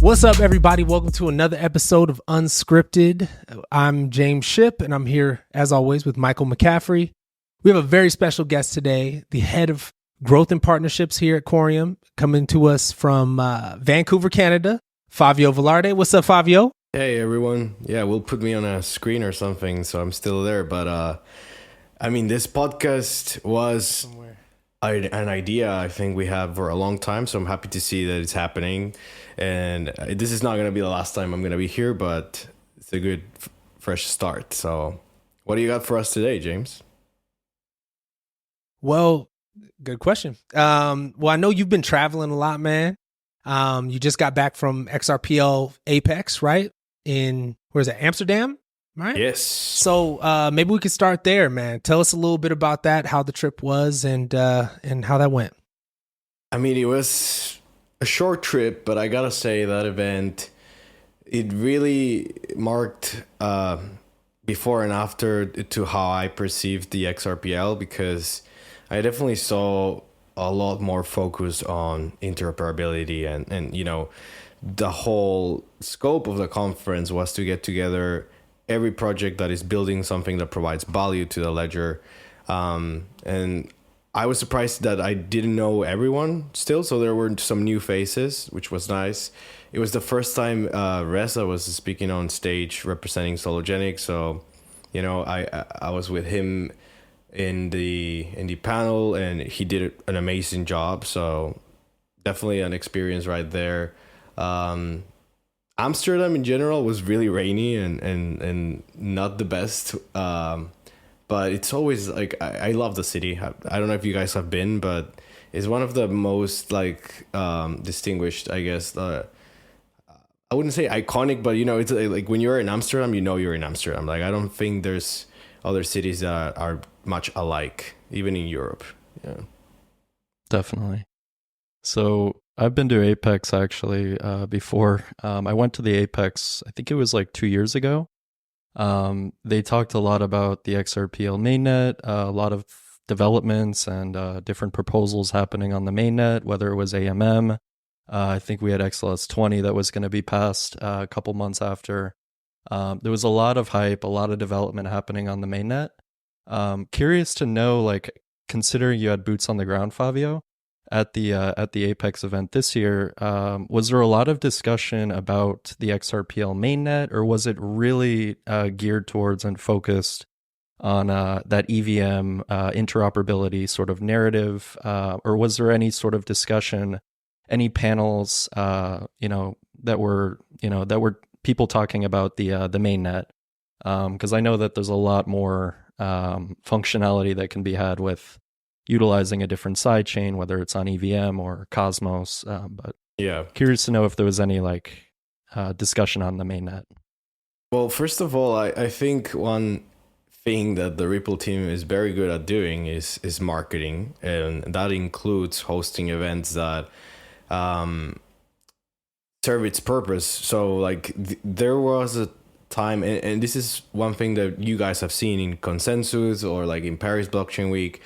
What's up, everybody? Welcome to another episode of Unscripted. I'm James Shipp, and I'm here, as always, with Michael McCaffrey. We have a very special guest today, the head of growth and partnerships here at Corium, coming to us from Vancouver, Canada, Favio Velarde. What's up, Favio? Hey, everyone. Yeah, we'll put me on a screen or something, so I'm still there. But, this podcast was an idea I think we have for a long time, so I'm happy to see that it's happening. And this is not going to be the last time I'm going to be here, but it's a good, fresh start. So what do you got for us today, James? Well, good question. I know you've been traveling a lot, man. You just got back from XRPL Apex, right? Where's it, Amsterdam, right? Yes. So maybe we could start there, man. Tell us a little bit about that, how the trip was, and how that went. I mean, it was a short trip, but I gotta say that event, it really marked before and after to how I perceived the XRPL, because I definitely saw a lot more focus on interoperability and you know, the whole scope of the conference was to get together every project that is building something that provides value to the ledger. And I was surprised that I didn't know everyone still, so there were some new faces, which was nice. It was the first time Reza was speaking on stage representing Sologenic, so you know, I was with him in the panel, and he did an amazing job. So definitely an experience right there. Amsterdam in general was really rainy and not the best. But it's always like, I love the city. I don't know if you guys have been, but it's one of the most like distinguished, I guess. I wouldn't say iconic, but you know, it's like when you're in Amsterdam, you know you're in Amsterdam. Like, I don't think there's other cities that are much alike, even in Europe. Yeah, definitely. So I've been to Apex actually before. I went to the Apex, I think it was like 2 years ago. They talked a lot about the XRPL mainnet, a lot of developments and different proposals happening on the mainnet, whether it was AMM. I think we had XLS20 that was going to be passed a couple months after. There was a lot of hype, a lot of development happening on the mainnet. Curious to know, like, considering you had boots on the ground, Favio, at the Apex event this year, was there a lot of discussion about the XRPL mainnet, or was it really geared towards and focused on that EVM interoperability sort of narrative, or was there any sort of discussion, any panels, that were people talking about the mainnet? Because I know that there's a lot more functionality that can be had with utilizing a different sidechain, whether it's on EVM or Cosmos. But yeah, curious to know if there was any discussion on the mainnet. Well, first of all, I think one thing that the Ripple team is very good at doing is marketing, and that includes hosting events that serve its purpose. So like there was a time, and this is one thing that you guys have seen in Consensus or like in Paris Blockchain Week.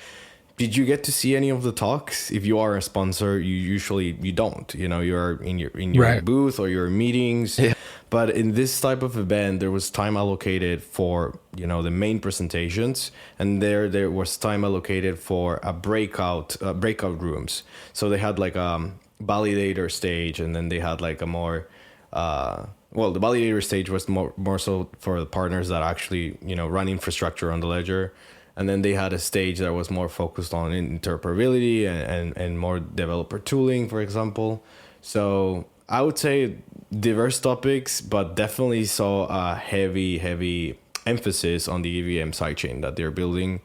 Did you get to see any of the talks? If you are a sponsor, you don't. You know, you're in your right. booth or your meetings. Yeah. But in this type of event, there was time allocated for, you know, the main presentations, and there was time allocated for a breakout rooms. So they had like a validator stage, and then they had like a more the validator stage was more so for the partners that actually, you know, run infrastructure on the ledger. And then they had a stage that was more focused on interoperability and more developer tooling, for example. So I would say diverse topics, but definitely saw a heavy emphasis on the EVM sidechain that they're building.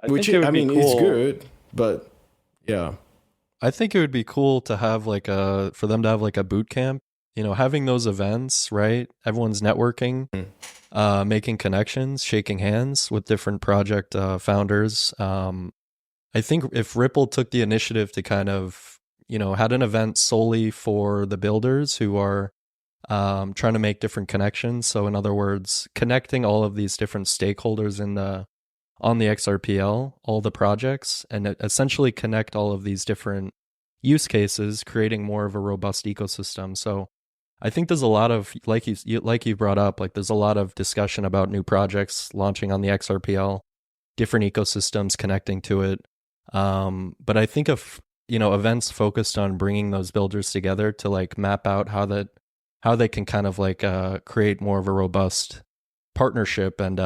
Which I mean, cool. Is good, but yeah. I think it would be cool to have for them to have like a boot camp, you know, having those events, right? Everyone's networking. Making connections, shaking hands with different project founders. I think if Ripple took the initiative to kind of, you know, had an event solely for the builders who are trying to make different connections. So in other words, connecting all of these different stakeholders on the XRPL, all the projects, and essentially connect all of these different use cases, creating more of a robust ecosystem. So I think there's a lot of, like you brought up, like there's a lot of discussion about new projects launching on the XRPL, different ecosystems connecting to it. But I think of, events focused on bringing those builders together to like map out how they can kind of like create more of a robust partnership and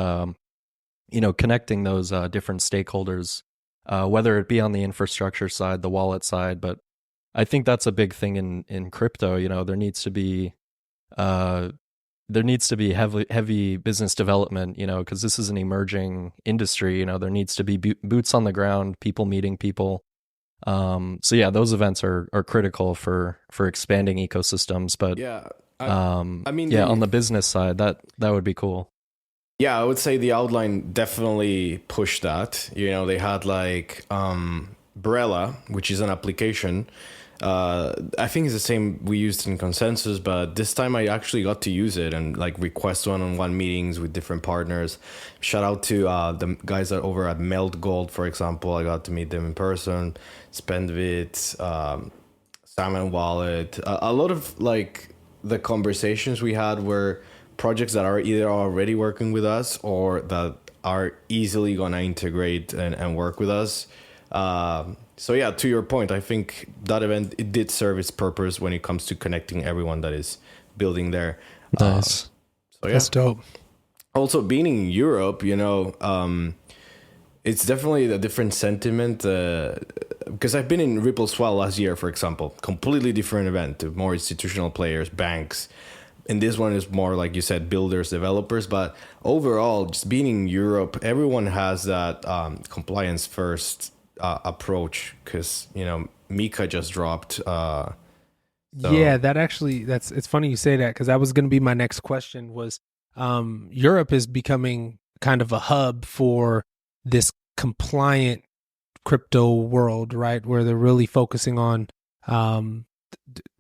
connecting those different stakeholders, whether it be on the infrastructure side, the wallet side. But I think that's a big thing in crypto. There needs to be heavy business development, because this is an emerging industry. There needs to be boots on the ground, people meeting people. So yeah, those events are critical for expanding ecosystems. But on the business side, that would be cool. Yeah, I would say the outline definitely pushed that. They had like Brella, which is an application. I think it's the same we used in Consensus, but this time I actually got to use it and like request one-on-one meetings with different partners. Shout out to the guys that over at Melt Gold, for example. I got to meet them in person. Spendbit, Salmon Wallet. A lot of like the conversations we had were projects that are either already working with us or that are easily gonna integrate and work with us. So yeah, to your point, I think that event, it did serve its purpose when it comes to connecting everyone that is building there. Nice. So yeah. That's dope. Also, being in Europe, it's definitely a different sentiment because I've been in Ripple Swell last year, for example, completely different event, more institutional players, banks. And this one is more, like you said, builders, developers. But overall, just being in Europe, everyone has that compliance first approach because, MIKA just dropped. Yeah, it's funny you say that because that was going to be my next question was Europe is becoming kind of a hub for this compliant crypto world, right? Where they're really focusing on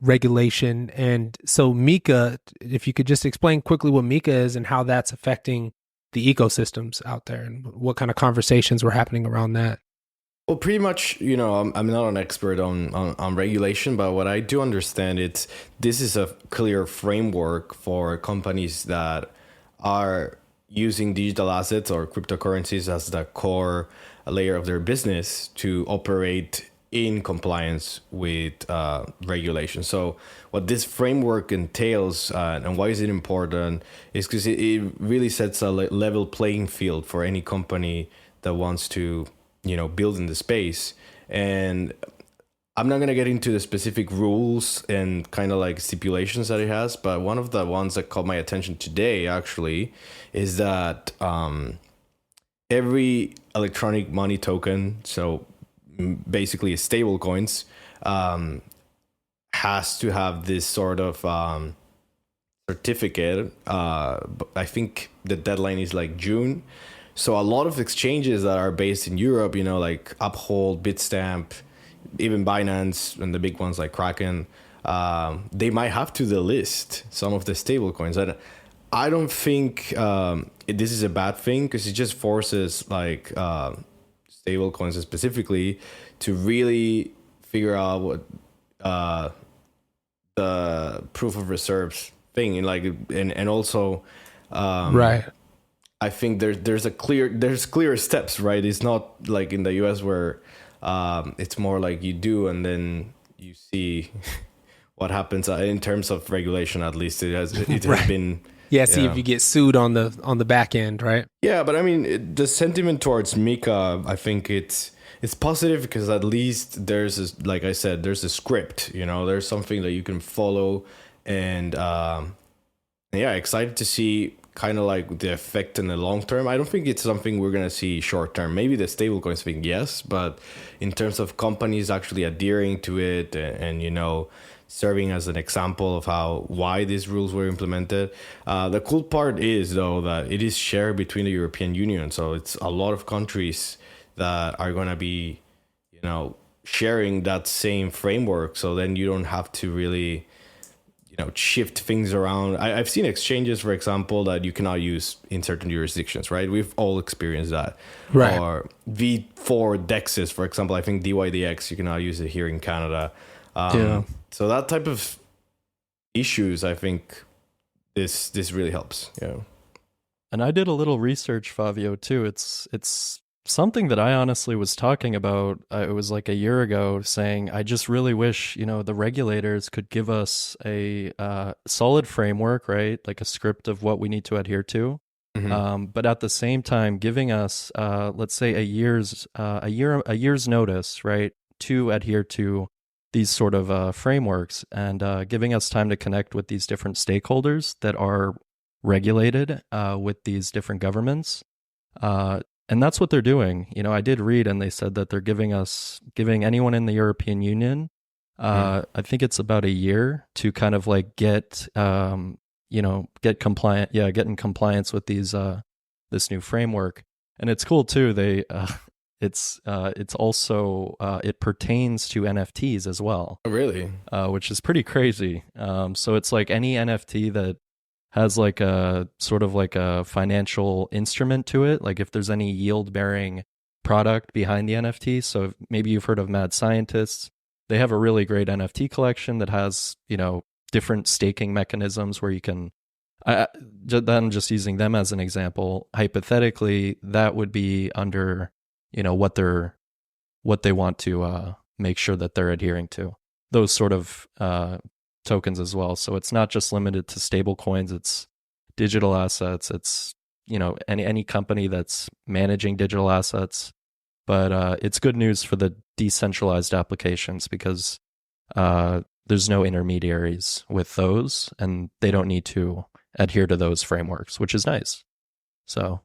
regulation. And so MIKA, if you could just explain quickly what MIKA is and how that's affecting the ecosystems out there and what kind of conversations were happening around that. Well, pretty much, I'm not an expert on regulation, but what I do understand this is a clear framework for companies that are using digital assets or cryptocurrencies as the core layer of their business to operate in compliance with regulation. So what this framework entails and why is it important is because it really sets a level playing field for any company that wants to build in the space. And I'm not going to get into the specific rules and kind of like stipulations that it has, but one of the ones that caught my attention today actually is that every electronic money token, so basically stable coins, has to have this sort of certificate. I think the deadline is like June. So a lot of exchanges that are based in Europe, like Uphold, Bitstamp, even Binance, and the big ones like Kraken, they might have to delist some of the stable coins. And I don't think this is a bad thing because it just forces like stable coins specifically to really figure out what the proof of reserves thing and also Right. I think there's clear steps, right? It's not like in the US where it's more like you do and then you see what happens in terms of regulation. At least it has Right. been. Yeah, see if you get sued on the back end, right? Yeah, but I mean, the sentiment towards MIKA, I think it's positive because at least there's like I said, there's a script. There's something that you can follow, and excited to see kind of like the effect in the long term. I don't think it's something we're gonna see short term. Maybe the stablecoins thing, yes, but in terms of companies actually adhering to it and serving as an example of why these rules were implemented. The cool part is though that it is shared between the European Union, so it's a lot of countries that are gonna be sharing that same framework. So then you don't have to really shift things around. I've seen exchanges, for example, that you cannot use in certain jurisdictions, right? We've all experienced that. Right. Or V4 DEXs, for example, I think DYDX, you cannot use it here in Canada. So that type of issues, I think this really helps. Yeah. And I did a little research, Favio, too. It's something that I honestly was talking about. It was like a year ago, saying I just really wish the regulators could give us a solid framework, right? Like a script of what we need to adhere to. But at the same time, giving us, let's say, a year's notice, right, to adhere to these sort of frameworks, and giving us time to connect with these different stakeholders that are regulated with these different governments. And that's what they're doing. I did read, and they said that they're giving anyone in the European Union, I think it's about a year to kind of like get compliant, get in compliance with this new framework. And it's cool too. It's also it pertains to NFTs as well. Oh, really? Which is pretty crazy. So it's like any NFT that has like a sort of like a financial instrument to it, like if there's any yield bearing product behind the NFT. So maybe you've heard of Mad Scientists. They have a really great NFT collection that has different staking mechanisms where you can, I'm just using them as an example. Hypothetically, that would be under what they want to make sure that they're adhering to, those sort of tokens as well. So it's not just limited to stable coins, it's digital assets, it's any company that's managing digital assets. But it's good news for the decentralized applications because there's no intermediaries with those, and they don't need to adhere to those frameworks, which is nice. So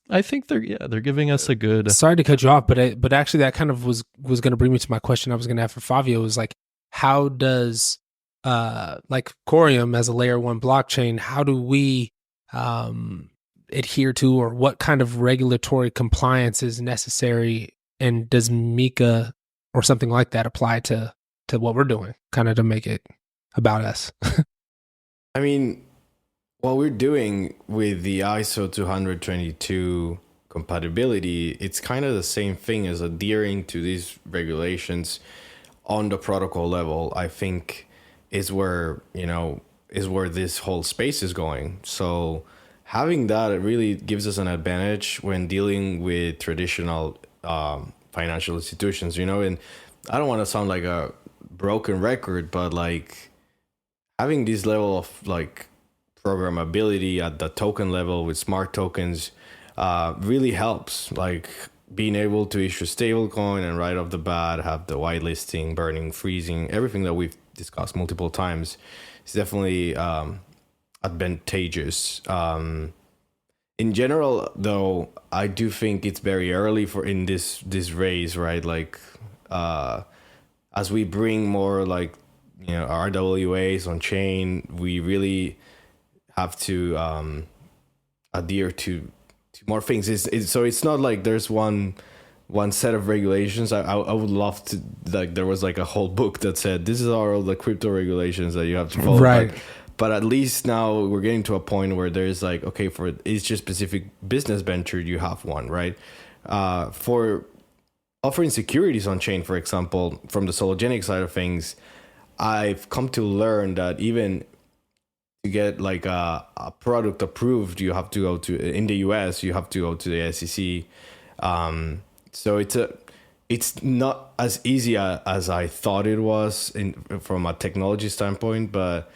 I think they're giving us a good. Sorry to cut you off, but actually that kind of was going to bring me to my question I was going to have for Favio. Was like, how does like Corium as a layer 1 blockchain, how do we adhere to, or what kind of regulatory compliance is necessary, and does MIKA or something like that apply to what we're doing, kind of to make it about us? I mean, what we're doing with the ISO 20022 compatibility, it's kind of the same thing as adhering to these regulations on the protocol level. I think is where this whole space is going. So having that, it really gives us an advantage when dealing with traditional financial institutions, and I don't want to sound like a broken record, but like having this level of like programmability at the token level with smart tokens really helps. Like being able to issue stablecoin and right off the bat have the whitelisting, burning, freezing, everything that we've discussed multiple times is definitely advantageous. In general, though, I do think it's very early in this race, right? Like as we bring more like RWAs on chain, we really have to adhere to more things. So it's not like there's one set of regulations. I would love to, like, there was like a whole book that said this is all the crypto regulations that you have to follow. Right. But at least now we're getting to a point where there's like, okay, for each specific business venture, you have one, right? For offering securities on chain, for example, from the Sologenic side of things, I've come to learn that even to get like a product approved, you have to go in the US, you have to go to the SEC. So it's not as easy as I thought it was from a technology standpoint, but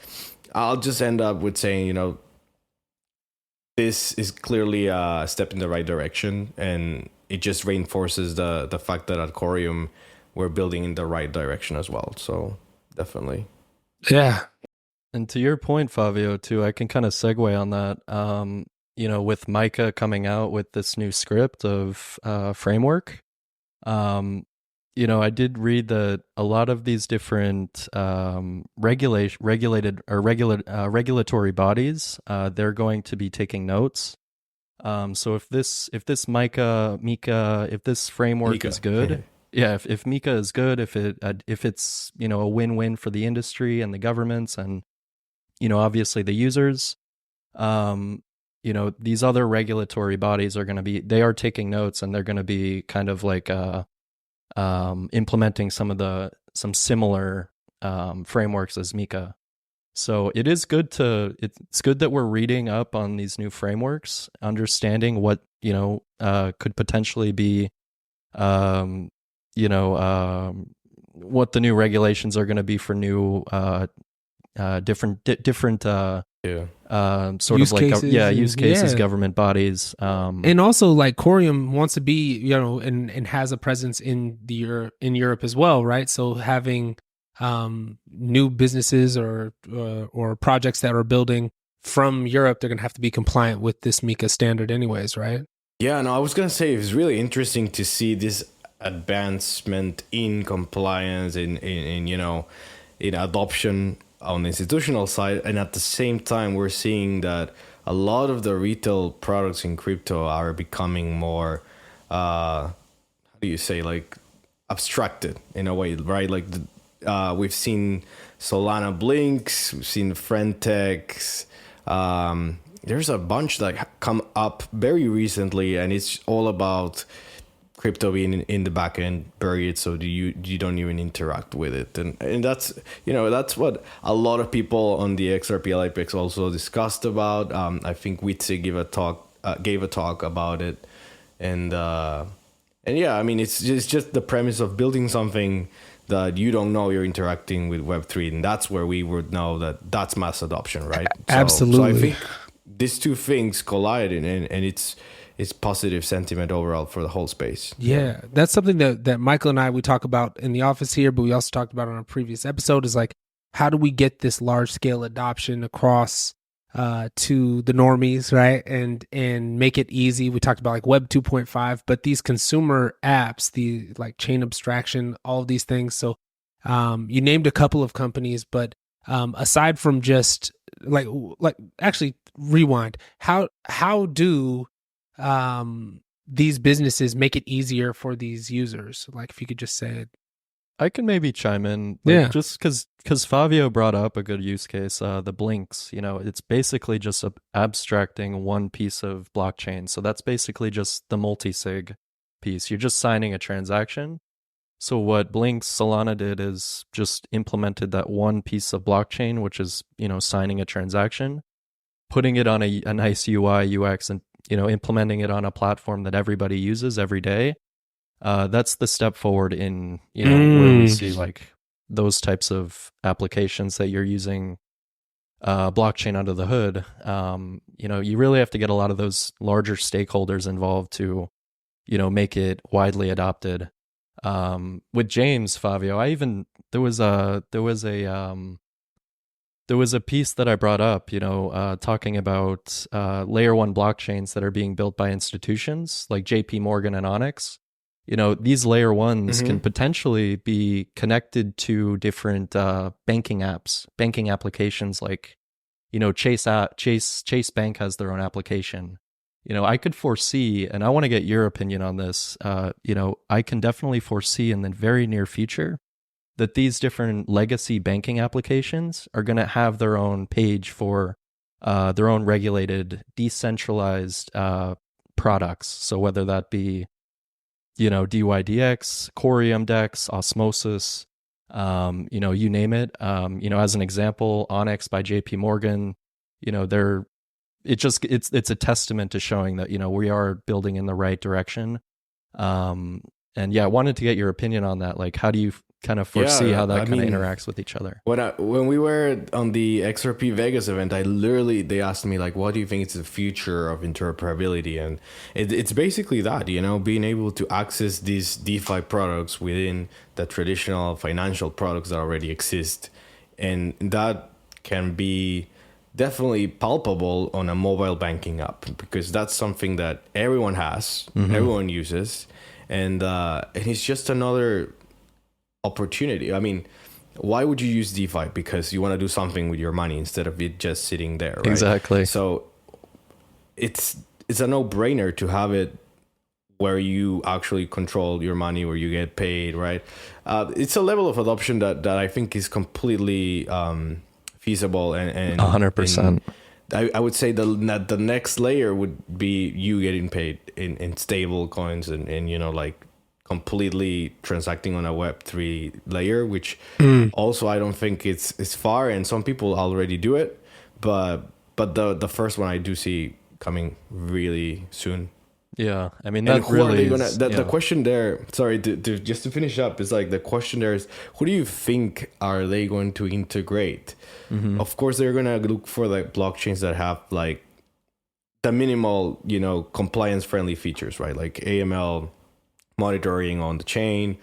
I'll just end up with saying, this is clearly a step in the right direction, and it just reinforces the fact that at Corium we're building in the right direction as well. So definitely. Yeah. And to your point, Favio, too, I can kind of segue on that. With MIKA coming out with this new script of framework, I did read that a lot of these different regulatory bodies, they're going to be taking notes. So if this MIKA, if this framework is good, if MIKA is good, if it's a win-win for the industry and the governments and obviously the users, these other regulatory bodies they are taking notes, and they're going to be kind of like implementing some of the some similar frameworks as MIKA. So it's good that we're reading up on these new frameworks, understanding what could potentially be, what the new regulations are going to be for new different sort use of like cases use cases, government bodies, and also like Corium wants to be and has a presence in Europe as well, right? So having new businesses or projects that are building from Europe, they're going to have to be compliant with this MIKA standard anyways, right? Yeah, no, I was going to say it's really interesting to see this advancement in compliance in adoption on the institutional side, and at the same time we're seeing that a lot of the retail products in crypto are becoming more how do you say, like, abstracted in a way, right? Like we've seen Solana Blinks, we've seen Frentex, there's a bunch that come up very recently, and it's all about crypto being in the back end buried, so you don't even interact with it, and that's that's what a lot of people on the XRPL Apex also discussed about. I think Witze gave a talk about it, and yeah, I mean it's just the premise of building something that you don't know you're interacting with Web3, and that's where we would know that that's mass adoption, right? Absolutely. So I think these two things collide, and it's positive sentiment overall for the whole space. Yeah, that's something that Michael and we talk about in the office here, but we also talked about on a previous episode, is like, how do we get this large scale adoption across to the normies, right? And make it easy. We talked about like Web 2.5, but these consumer apps, the like chain abstraction, all of these things. So you named a couple of companies, but aside from just like actually rewind, how do these businesses make it easier for these users? Like, if you could just say it. I can maybe chime in, just because Favio brought up a good use case, the Blinks. It's basically just abstracting one piece of blockchain. So that's basically just the multi-sig piece. You're just signing a transaction. So what Blinks Solana did is just implemented that one piece of blockchain, which is signing a transaction, putting it on a nice UI UX, and implementing it on a platform that everybody uses every day. That's the step forward in where we see like those types of applications that you're using blockchain under the hood. You really have to get a lot of those larger stakeholders involved to make it widely adopted. With James Favio, there was a piece that I brought up, talking about layer one blockchains that are being built by institutions like JP Morgan and Onyx. These layer ones can potentially be connected to different banking applications, like, Chase Bank has their own application. I could foresee, and I want to get your opinion on this, I can definitely foresee in the very near future that these different legacy banking applications are going to have their own page for their own regulated, decentralized products. So whether that be, DYDX, Corium Dex, Osmosis, you name it. As an example, Onyx by JP Morgan, it's a testament to showing that, we are building in the right direction. And yeah, I wanted to get your opinion on that. Like, how do you kind of foresee how that kind of interacts with each other? When we were on the XRP Vegas event, they asked me, like, what do you think is the future of interoperability? And it's basically that, being able to access these DeFi products within the traditional financial products that already exist. And that can be definitely palpable on a mobile banking app, because that's something that everyone has, everyone uses. And it's just another opportunity. I mean, why would you use DeFi? Because you want to do something with your money instead of it just sitting there, right? Exactly. So it's a no-brainer to have it where you actually control your money, where you get paid, right? It's a level of adoption that I think is completely feasible, and 100%. I would say the next layer would be you getting paid in stable coins and like completely transacting on a Web3 layer, which also I don't think it's far, and some people already do it, but the first one I do see coming really soon. Yeah, I mean, And that who really are they gonna? is, The question there. Sorry, to just to finish up, is like the question there is, who do you think are they going to integrate? Of course, they're gonna look for like blockchains that have like the minimal, compliance friendly features, right? Like AML monitoring on the chain.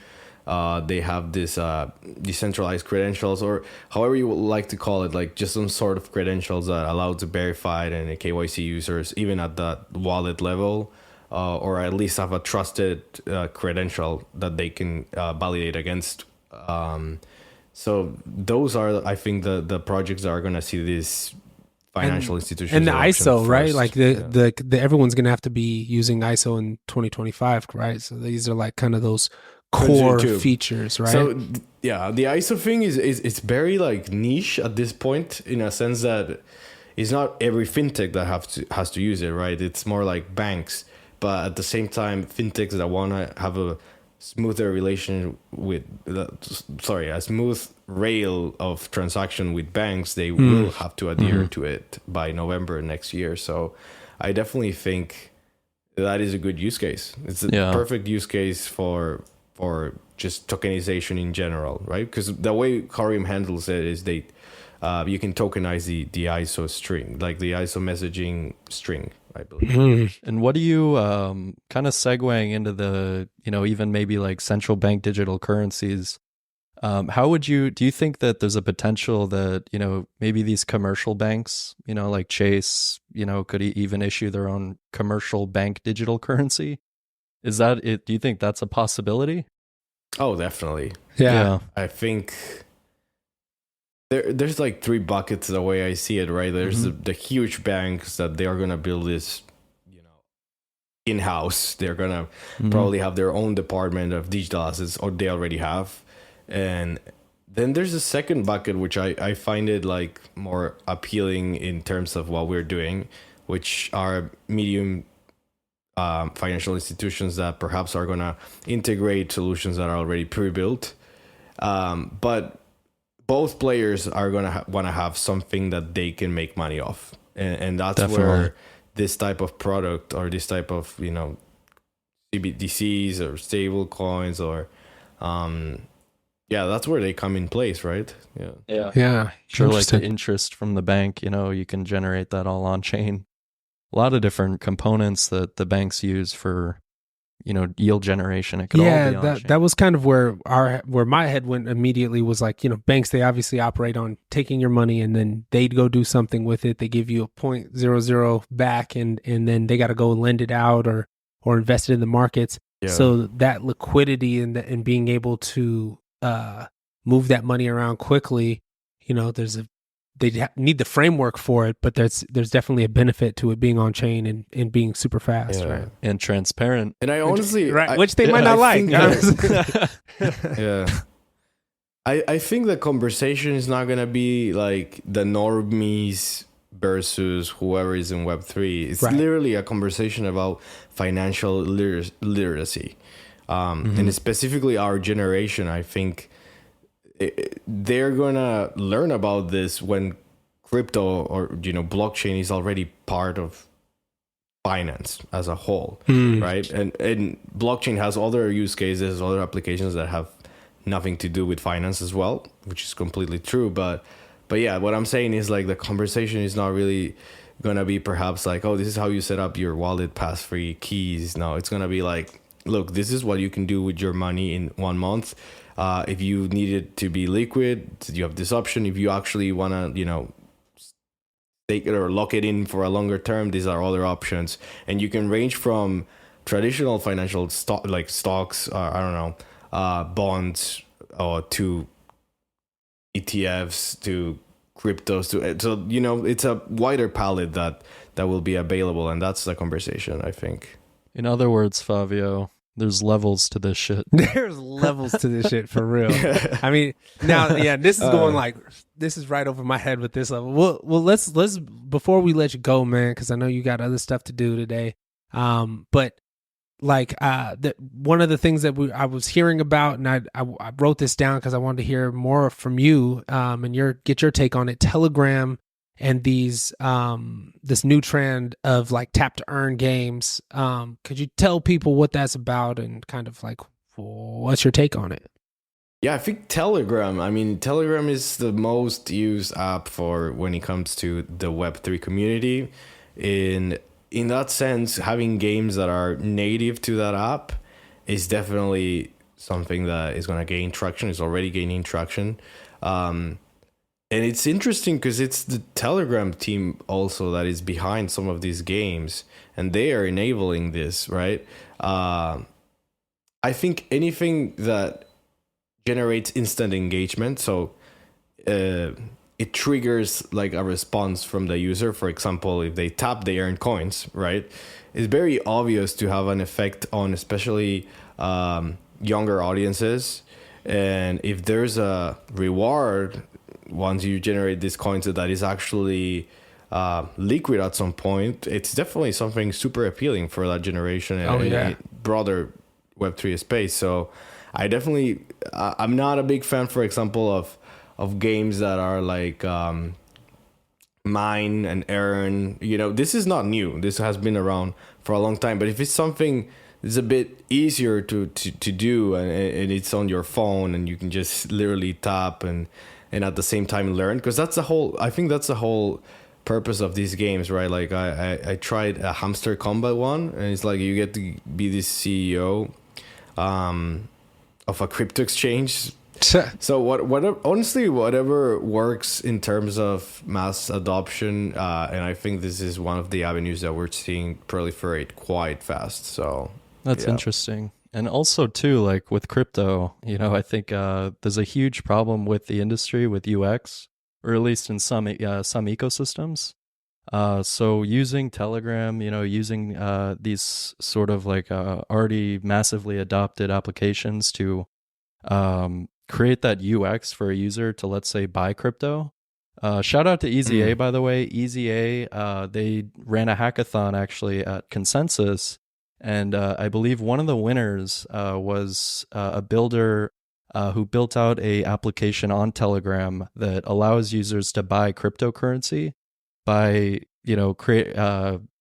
They have this decentralized credentials, or however you would like to call it, like just some sort of credentials that allow to verified and KYC users, even at the wallet level. Or at least have a trusted credential that they can validate against. So those are, I think, the projects that are going to see these financial institutions and the ISO, first. right? Like the everyone's going to have to be using ISO in 2025, right? So these are like kind of those core features, right? So the ISO thing is it's very like niche at this point, in a sense that it's not every fintech that has to use it, right? It's more like banks. But at the same time, fintechs that want to have a smoother relation with, a smooth rail of transaction with banks, they will have to adhere to it by November next year. So I definitely think that is a good use case. It's a perfect use case for just tokenization in general, right? Because the way Corium handles it is you can tokenize the ISO string, like the ISO messaging string, I believe. And what do you kind of segueing into the, even maybe like central bank digital currencies? How do you think that there's a potential that, maybe these commercial banks, like Chase, could even issue their own commercial bank digital currency? Is that it? Do you think that's a possibility? Oh, definitely. Yeah. I think there's like three buckets the way I see it, right? There's the huge banks that they are going to build this, in-house. They're going to probably have their own department of digital assets, or they already have. And then there's a second bucket, which I find it like more appealing in terms of what we're doing, which are medium financial institutions that perhaps are going to integrate solutions that are already pre-built. But both players are going to want to have something that they can make money off. And that's where this type of product, or this type of, CBDCs or stable coins, or that's where they come in place, right? Yeah. Sure, like the interest from the bank, you can generate that all on chain. A lot of different components that the banks use for, yield generation. It could all be on chain. That was kind of where my head went immediately, was like, banks, they obviously operate on taking your money and then they'd go do something with it. They give you a 0.00 back, and then they got to go lend it out or invest it in the markets. Yeah. So that liquidity and being able to move that money around quickly, they need the framework for it, but there's definitely a benefit to it being on chain and being super fast, right? And transparent. And I honestly, which they might not like. I think the conversation is not gonna be like the normies versus whoever is in Web3. It's literally a conversation about financial literacy, and specifically our generation. I think they're gonna learn about this when crypto or blockchain is already part of finance as a whole, right? And blockchain has other use cases, other applications that have nothing to do with finance as well, which is completely true. But yeah, what I'm saying is like the conversation is not really gonna be perhaps like, oh, this is how you set up your wallet pass-free keys. No, it's gonna be like, look, this is what you can do with your money in 1 month. If you need it to be liquid, you have this option. If you actually want to, take it or lock it in for a longer term, these are other options. And you can range from traditional financial like stocks, bonds, to ETFs, to cryptos, so it's a wider palette that will be available, and that's the conversation, I think. In other words, Favio, there's levels to this shit. There's levels to this shit, for real. I mean, now, this is going like, this is right over my head with this level. Well, let's before we let you go, man, because I know you got other stuff to do today. But like that one of the things that I was hearing about, and I wrote this down because I wanted to hear more from you, and get your take on it. Telegram and these this new trend of like tap to earn games. Could you tell people what that's about and kind of like what's your take on it? Yeah, I think Telegram. I mean, Telegram is the most used app for when it comes to the Web3 community. In that sense, having games that are native to that app is definitely something that is going to gain traction. It's already gaining traction. And it's interesting because it's the Telegram team also that is behind some of these games, and they are enabling this, right? I think anything that generates instant engagement, so it triggers like a response from the user. For example, if they tap, they earn coins, right? It's very obvious to have an effect on especially younger audiences. And if there's a reward once you generate these coins that is actually liquid at some point, it's definitely something super appealing for that generation and broader Web3 space. So I'm not a big fan, for example, of games that are like mine and earn. This is not new. This has been around for a long time. But if it's something that's a bit easier to do, and it's on your phone, and you can just literally tap and at the same time learn, because I think that's the whole purpose of these games, right? Like I tried a hamster combat one, and it's like you get to be the CEO of a crypto exchange. So whatever works in terms of mass adoption, and I think this is one of the avenues that we're seeing proliferate quite fast. So that's interesting. And also too, like with crypto, I think there's a huge problem with the industry with UX, or at least in some ecosystems. So using Telegram, using these sort of like already massively adopted applications to create that UX for a user to, let's say, buy crypto. Shout out to EasyA, by the way. EasyA, they ran a hackathon actually at Consensus, and I believe one of the winners was a builder who built out a application on Telegram that allows users to buy cryptocurrency by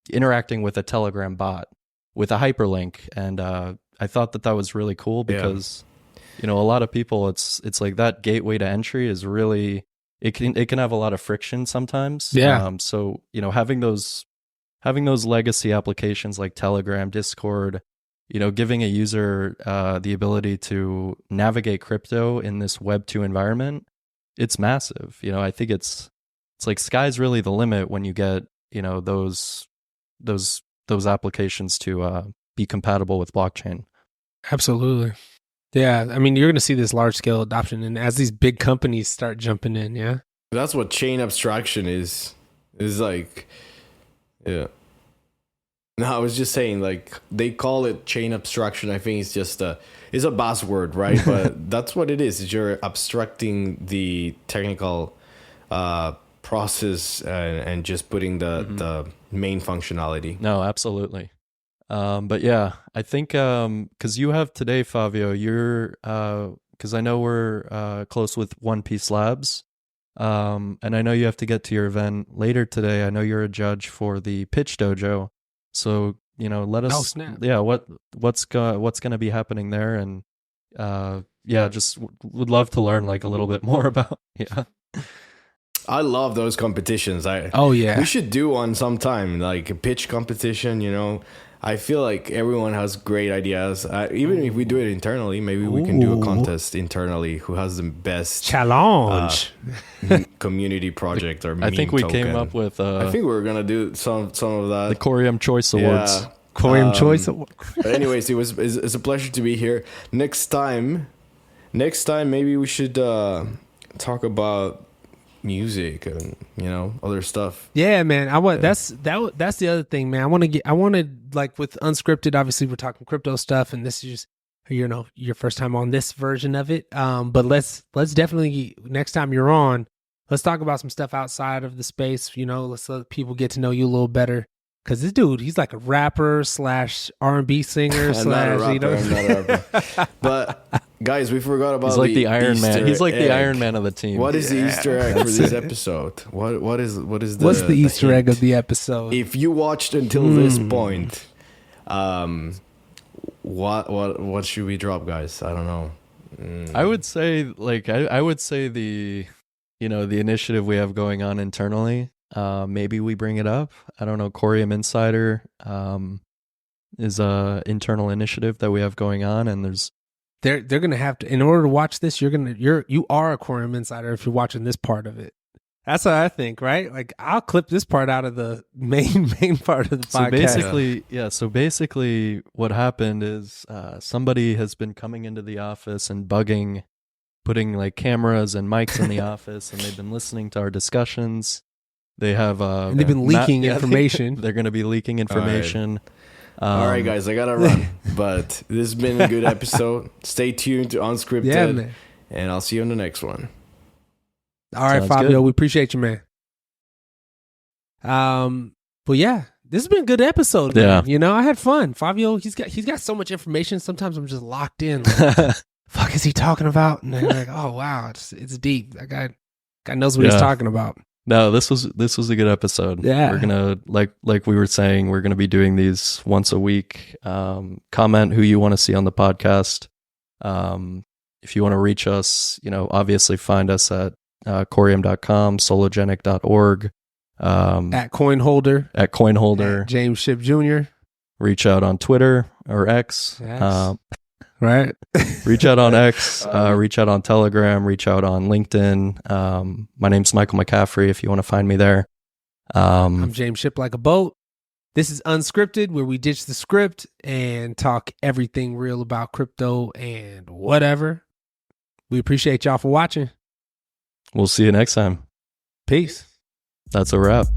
interacting with a Telegram bot with a hyperlink. And I thought that was really cool because a lot of people, it's like that gateway to entry is really, it can have a lot of friction sometimes. So having those legacy applications like Telegram, Discord, giving a user the ability to navigate crypto in this Web2 environment, it's massive. I think it's like sky's really the limit when you get those applications to be compatible with blockchain. Absolutely. Yeah, I mean, you're going to see this large scale adoption, and as these big companies start jumping in, that's what chain abstraction is like. Yeah. No, I was just saying, like, they call it chain abstraction. I think it's just it's a buzzword, right? But that's what it is. You're abstracting the technical process and just putting the main functionality. No, absolutely. But yeah, I think because you have today, Favio, you're because I know we're close with One Piece Labs, and I know you have to get to your event later today. I know you're a judge for the Pitch Dojo, so let us. Oh, snap. Yeah, what's going to be happening there, and just would love to learn like a little bit more about. Yeah. I love those competitions. We should do one sometime, like a pitch competition. I feel like everyone has great ideas. Even if we do it internally, maybe we can do a contest internally. Who has the best challenge community project or meme I think we token. came up with. I think we're gonna do some of that. The Corium Choice Awards. Yeah. Corium Choice Awards. But anyways, it's a pleasure to be here. Next time, maybe we should talk about music and other stuff. Yeah, man. That's the other thing, man. I want to like with Unscripted, obviously we're talking crypto stuff, and this is just your first time on this version of it. But let's definitely, next time you're on, let's talk about some stuff outside of the space. Let's let people get to know you a little better. Because this dude, he's like a rapper slash R&B singer I'm not a slash, rapper, I'm not a rapper. But guys, we forgot about He's like the Iron Man. Easter He's like the egg. Iron Man of the team. What is the Easter egg for this episode? What is the What's the Easter egg hint? of the episode? If you watched until this point, what should we drop, guys? I don't know. I would say I would say the the initiative we have going on internally. Maybe we bring it up. I don't know. Corium Insider is a internal initiative that we have going on, and they're gonna have to, in order to watch this, you are a Corium Insider if you're watching this part of it. That's what I think, right? Like, I'll clip this part out of the main part of the podcast. So basically what happened is somebody has been coming into the office and putting like cameras and mics in the office, and they've been listening to our discussions. They have and they've been leaking information. They're going to be leaking information. All right, guys, I gotta run. But this has been a good episode. Stay tuned to Unscripted, and I'll see you on the next one. All right, Sounds Favio, good. we appreciate you, man. But yeah, this has been a good episode, man. Yeah. I had fun. Favio, he's got so much information. Sometimes I'm just locked in. Like, fuck is he talking about? And I'm like, oh wow, it's deep. That guy knows what he's talking about. No, this was a good episode. Yeah. We're gonna like we were saying, we're gonna be doing these once a week. Comment who you want to see on the podcast. If you want to reach us, obviously find us at corium.com, sologenic.org, At Coinholder. At James Ship Jr. Reach out on Twitter or X. Yes. Right. Reach out on X, reach out on Telegram, reach out on LinkedIn. My name's Michael McCaffrey if you want to find me there. I'm James Ship Like a Boat. This is Unscripted, where we ditch the script and talk everything real about crypto and whatever. We appreciate y'all for watching. We'll see you next time. Peace. That's a wrap.